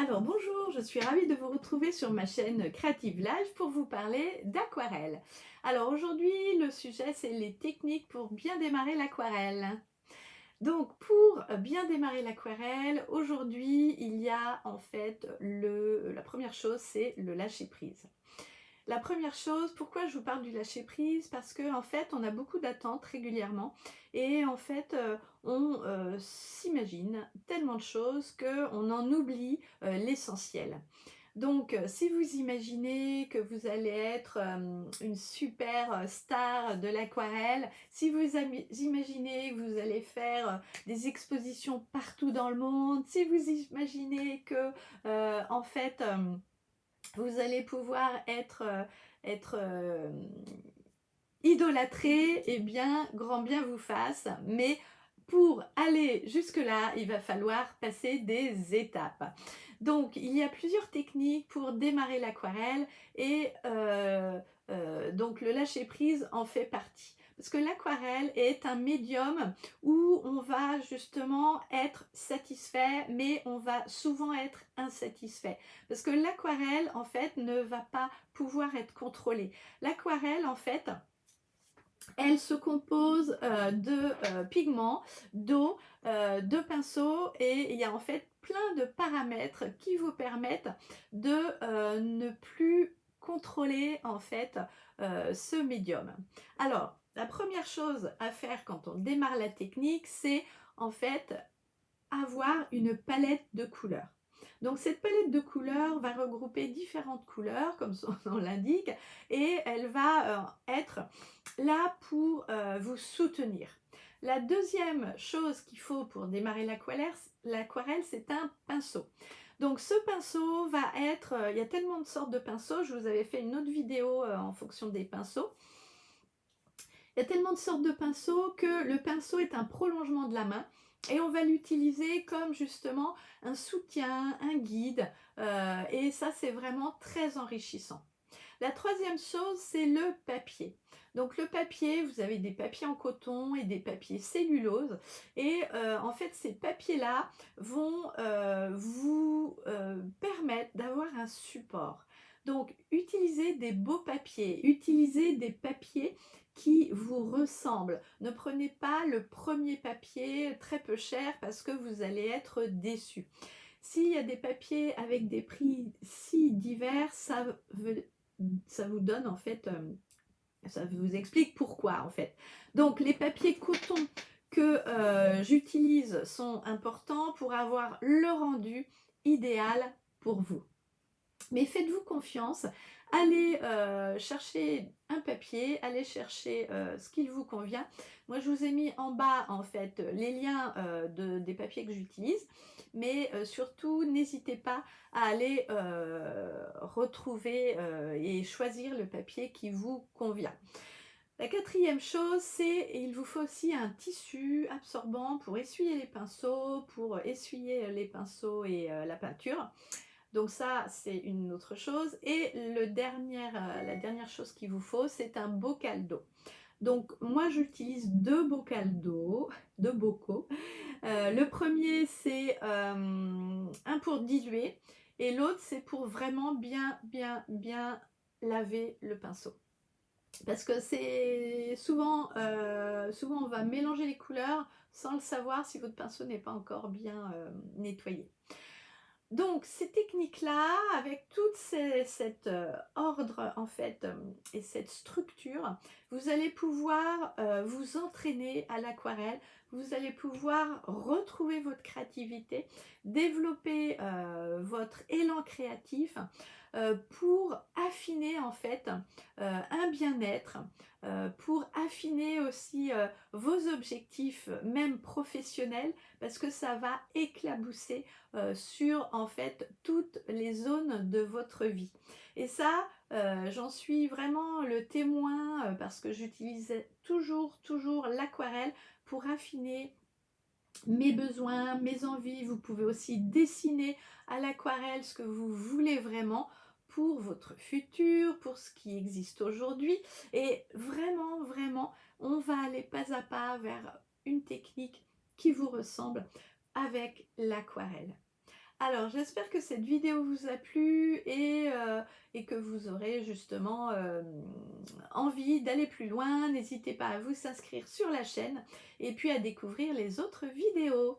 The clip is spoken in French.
Alors bonjour, je suis ravie de vous retrouver sur ma chaîne Creative Life pour vous parler d'aquarelle. Alors aujourd'hui, le sujet c'est les techniques pour bien démarrer l'aquarelle. Donc pour bien démarrer l'aquarelle, aujourd'hui il y a en fait la première chose c'est le lâcher prise. La première chose, pourquoi je vous parle du lâcher prise? Parce que en fait, on a beaucoup d'attentes régulièrement et en fait, on, s'imagine tellement de choses qu'on en oublie, l'essentiel. Donc, si vous imaginez que vous allez être, une super, star de l'aquarelle, si vous imaginez que vous allez faire, des expositions partout dans le monde, si vous imaginez que, en fait, vous allez pouvoir être idolâtré, eh bien, grand bien vous fasse. Mais pour aller jusque-là, il va falloir passer des étapes. Donc, il y a plusieurs techniques pour démarrer l'aquarelle et donc le lâcher-prise en fait partie. Parce que l'aquarelle est un médium où on va justement être satisfait, mais on va souvent être insatisfait. Parce que l'aquarelle, en fait, ne va pas pouvoir être contrôlée. L'aquarelle, en fait, elle se compose de pigments, d'eau, de pinceaux et il y a en fait plein de paramètres qui vous permettent de ne plus contrôler en fait ce médium. Alors, la première chose à faire quand on démarre la technique, c'est en fait avoir une palette de couleurs. Donc cette palette de couleurs va regrouper différentes couleurs, comme son nom l'indique, et elle va être là pour vous soutenir. La deuxième chose qu'il faut pour démarrer l'aquarelle, c'est un pinceau. Donc ce pinceau va être, il y a tellement de sortes de pinceaux, je vous avais fait une autre vidéo en fonction des pinceaux. Il y a tellement de sortes de pinceaux que le pinceau est un prolongement de la main et on va l'utiliser comme justement un soutien, un guide et ça c'est vraiment très enrichissant. La troisième chose, c'est le papier. Donc le papier, vous avez des papiers en coton et des papiers cellulose. Et en fait, ces papiers-là vont vous permettre d'avoir un support. Donc utilisez des beaux papiers, utilisez des papiers qui vous ressemblent. Ne prenez pas le premier papier très peu cher parce que vous allez être déçu. S'il y a des papiers avec des prix si divers, ça vous donne en fait, ça vous explique pourquoi en fait. Donc les papiers coton que j'utilise sont importants pour avoir le rendu idéal pour vous. Mais faites-vous confiance, allez chercher un papier, allez chercher ce qu'il vous convient. Moi, je vous ai mis en bas, en fait, les liens des papiers que j'utilise. Mais surtout, n'hésitez pas à aller retrouver et choisir le papier qui vous convient. La quatrième chose, c'est il vous faut aussi un tissu absorbant pour essuyer les pinceaux, pour essuyer les pinceaux et la peinture. Donc ça, c'est une autre chose. Et la dernière chose qu'il vous faut, c'est un bocal d'eau. Donc moi, j'utilise deux bocals d'eau, deux bocaux. Le premier, c'est un pour diluer et l'autre, c'est pour vraiment bien, bien, bien laver le pinceau. Parce que c'est souvent on va mélanger les couleurs sans le savoir si votre pinceau n'est pas encore bien nettoyé. Donc ces techniques-là, avec tout cet ordre en fait et cette structure, vous allez pouvoir vous entraîner à l'aquarelle, vous allez pouvoir retrouver votre créativité, développer votre élan créatif pour affiner en fait un bien-être, pour affiner aussi vos objectifs même professionnels parce que ça va éclabousser sur en fait toutes les zones de votre vie. Et ça, j'en suis vraiment le témoin parce que j'utilisais toujours l'aquarelle pour affiner mes besoins, mes envies. Vous pouvez aussi dessiner à l'aquarelle ce que vous voulez vraiment pour votre futur, pour ce qui existe aujourd'hui. Et vraiment, vraiment, on va aller pas à pas vers une technique qui vous ressemble avec l'aquarelle. Alors, j'espère que cette vidéo vous a plu et que vous aurez justement envie d'aller plus loin. N'hésitez pas à vous inscrire sur la chaîne et puis à découvrir les autres vidéos.